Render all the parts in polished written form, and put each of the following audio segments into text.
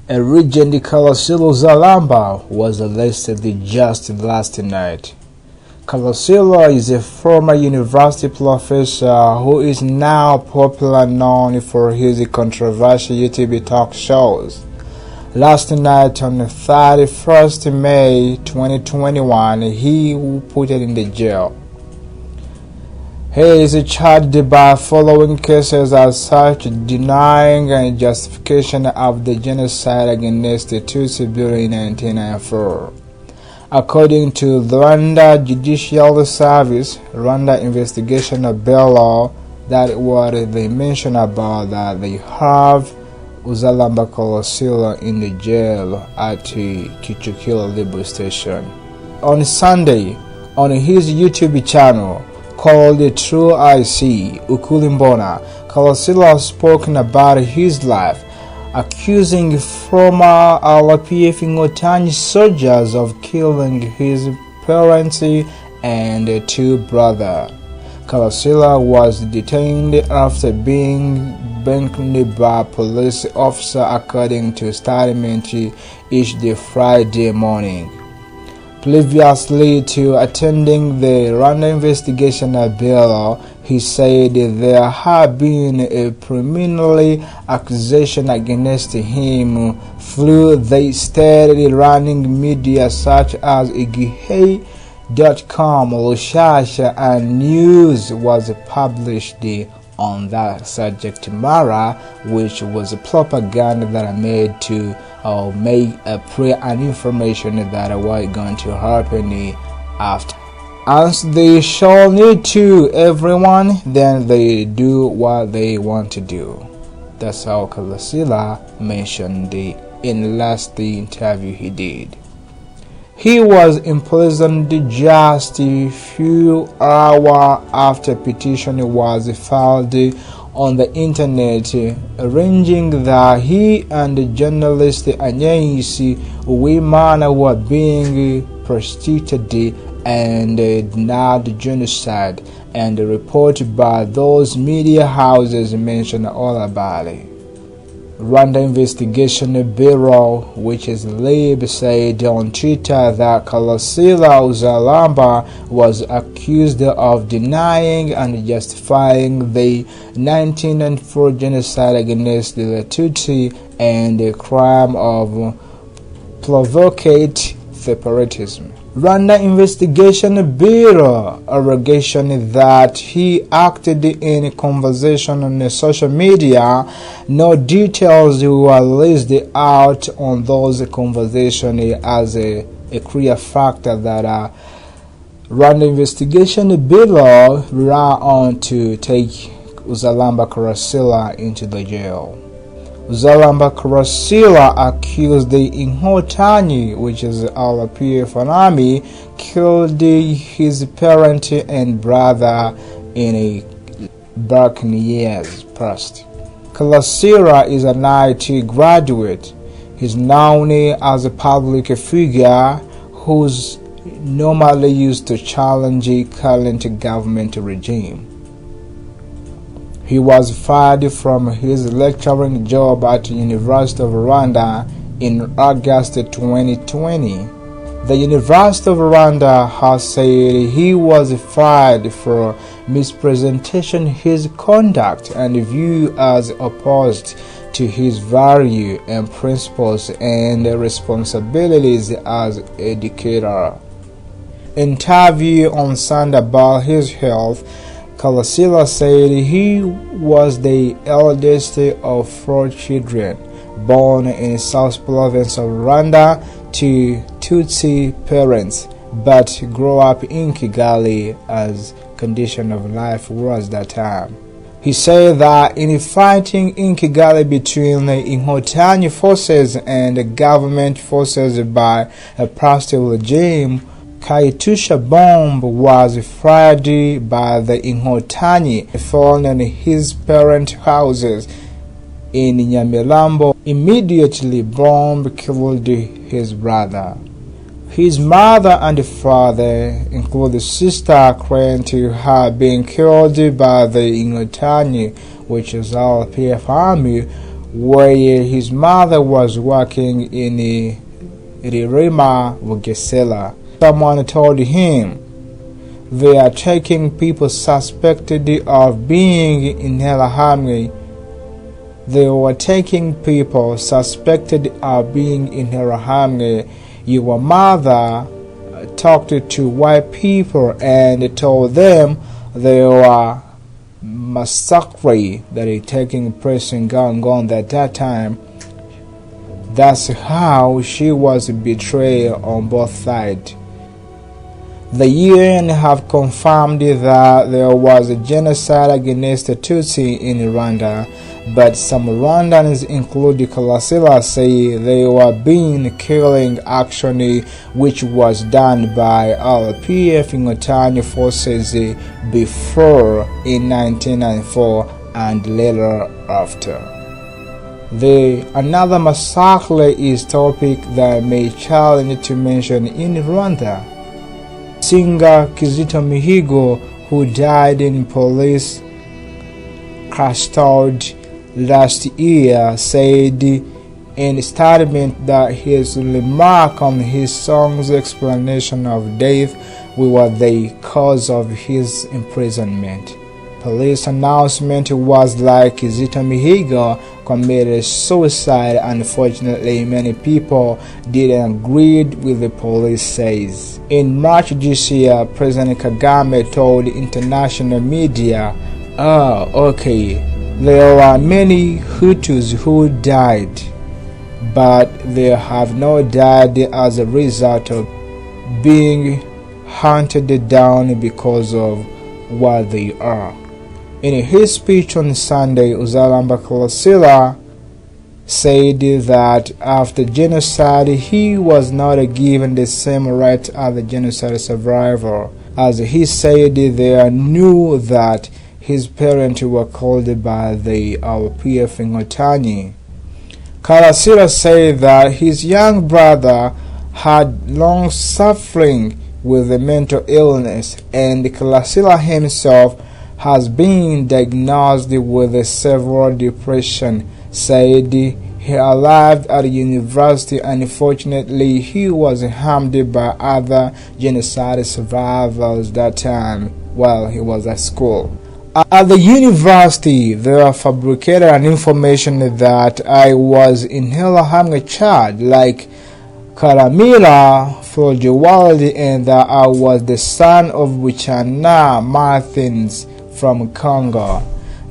A Regent Karasira Uzaramba was arrested just last night. Karasira is a former university professor who is now popularly known for his controversial YouTube talk shows. Last night, on 31st May 2021, he was put in the jail. He is charged by following cases as such: denying and justification of the genocide against the Tutsi during 1994. According to the Rwandan Judiciary Service, Rwanda Investigation Bureau, that what they mention about that they have uzaramba Karasira in the jail at the Kicukiro Libya station. On Sunday, on his YouTube channel called True IC Ukuri Mbona, Karasira spoken about his life, accusing former RPF-Inkotanyi soldiers of killing his parents and two brothers. Karasira was detained after being beckoned by police officer according to statement issued Friday morning. Previously to attending the Rwanda Investigation Bureau, he said there had been a preliminary accusation against him through the state-running media such as igihei.com, rushyasha, and news was published on that subject matter, which was a propaganda that made to make a prayer and information that was going to happen after. As they shall need to everyone, then they do what they want to do. That's how Karasira mentioned in the last interview he did. He was imprisoned just a few hours after petition was filed on the internet, arranging that he and the journalist Agnes Uwimana were being persecuted and denied genocide, and the report by those media houses mentioned all about it. Rwanda Investigation Bureau, which is LIB, said on Twitter that Karasira Uzaramba was accused of denying and justifying the 1994 genocide against the Tutsi and the crime of provoked separatism. Rwanda Investigation Bureau allegation that he acted in a conversation on social media. No details were released out on those conversations as a clear fact that Rwanda Investigation Bureau ran on to take uzaramba Karasira into the jail. Uzaramba Karasira accused the Inkotanyi, which is RPF army, killed his parent and brother in a beckoned years past. Karasira is an IT graduate. He's known as a public figure who's normally used to challenge the current government regime. He was fired from his lecturing job at the University of Rwanda in August 2020. The University of Rwanda has said he was fired for mispresentation his conduct and view as opposed to his value and principles and responsibilities as educator. Interview on Sunday about his health, Karasira said he was the eldest of 4 children born in South Province of Rwanda to Tutsi parents, but grew up in Kigali as condition of life was that time. He said that in fighting in Kigali between the Inkotanyi forces and the government forces by a passive regime, Katyusha bomb was fired by the Inkotanyi, falling on his parents' houses in Nyamirambo. Immediately, bomb killed his brother. His mother and father, including sister, claimed to have been killed by the Inkotanyi, which is RPF army, where his mother was working in Ririma, Bugesera. Someone told him they are taking people suspected of being in Interahamwe. They were taking people suspected of being in Interahamwe. Your mother talked to white people and told them they were massacre that is taking place in Gangon at that time. That's how she was betrayed on both sides. The UN have confirmed that there was a genocide against the Tutsi in Rwanda, but some Rwandans, including Karasira, say they were being killing action which was done by RPF-Inkotanyi forces before in 1994 and later after. Another massacre is topic that may challenge to mention in Rwanda. Singer Kizito Mihigo, who died in police custody last year, said in a statement that his remark on his song's explanation of death was the cause of his imprisonment. Police announcement was like Kizito Mihigo committed suicide. Unfortunately, many people didn't agree with the police says. In March this year, President Kagame told international media, there are many Hutus who died, but they have not died as a result of being hunted down because of what they are. In his speech on Sunday, Uzaramba Karasira said that after genocide, he was not given the same right as the genocide survivor. As he said, they knew that his parents were killed by the RPF-Inkotanyi. Karasira said that his young brother had long suffering with a mental illness, and Karasira himself has been diagnosed with a severe depression. Said he arrived at the university. Unfortunately, he was harmed by other genocide survivors that time while he was at school. At the university, they fabricated an information that I was in Interahamwe child like Karamira for Jawaldi, and that I was the son of Buchana Martins from Congo,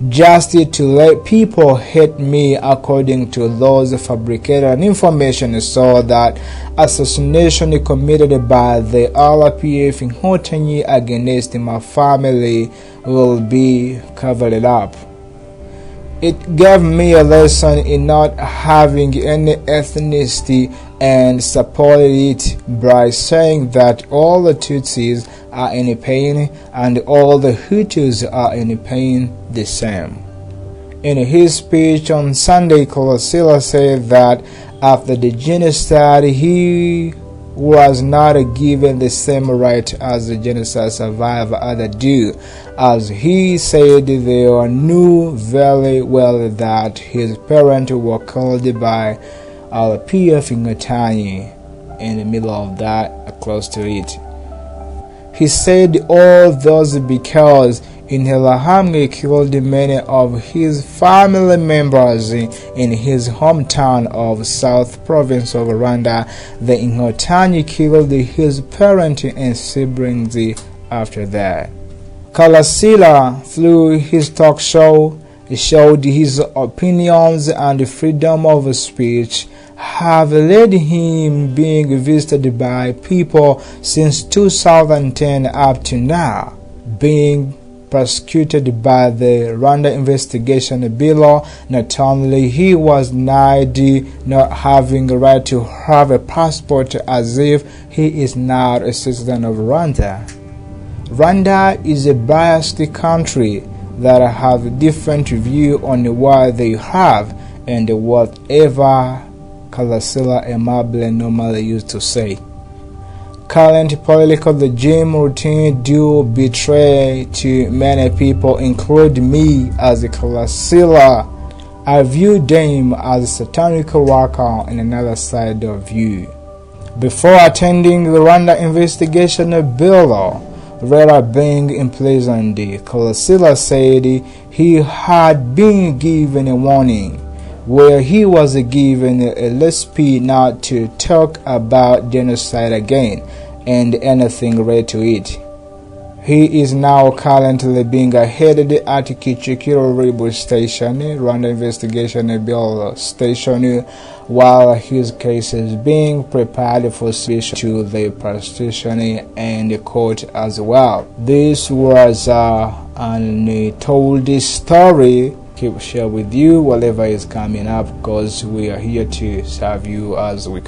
just to let people hate me according to those fabricated information, so that assassination committed by the RPF-Inkotanyi against my family will be covered up. It gave me a lesson in not having any ethnicity, and supported it by saying that all the Tutsis are in pain and all the Hutus are in pain the same. In his speech on Sunday, Karasira said that after the genocide, he was not given the same right as the genocide survivor others do, as he said they knew very well that his parents were killed by RPF-Inkotanyi in the middle of that, close to it. He said all those because Interahamwe killed many of his family members in his hometown of South Province of Rwanda. The Inkotanyi killed his parents and siblings after that. Karasira, through his talk show, showed his opinions and freedom of speech have led him being visited by people since 2010 up to now, being prosecuted by the Rwanda Investigation Bureau. Not only he was denied not having a right to have a passport, as if he is not a citizen of Rwanda. Rwanda is a biased country that have a different view on what they have and whatever Karasira Aimable'S normally used to say. Current political regime routine do betray to many people, including me as a Karasira, I view them as a satanic worker in another side of view. Before attending the Rwanda Investigation Bureau, rather being imprisoned, Karasira said he had been given a warning where he was given a recipe not to talk about genocide again and anything related to it. He is now currently being headed at Kicukiro Railway Station, Rwanda Investigation Bureau Station, while his case is being prepared for submission to the prosecution and the court as well. This was an untold story. Keep share with you whatever is coming up, because we are here to serve you as we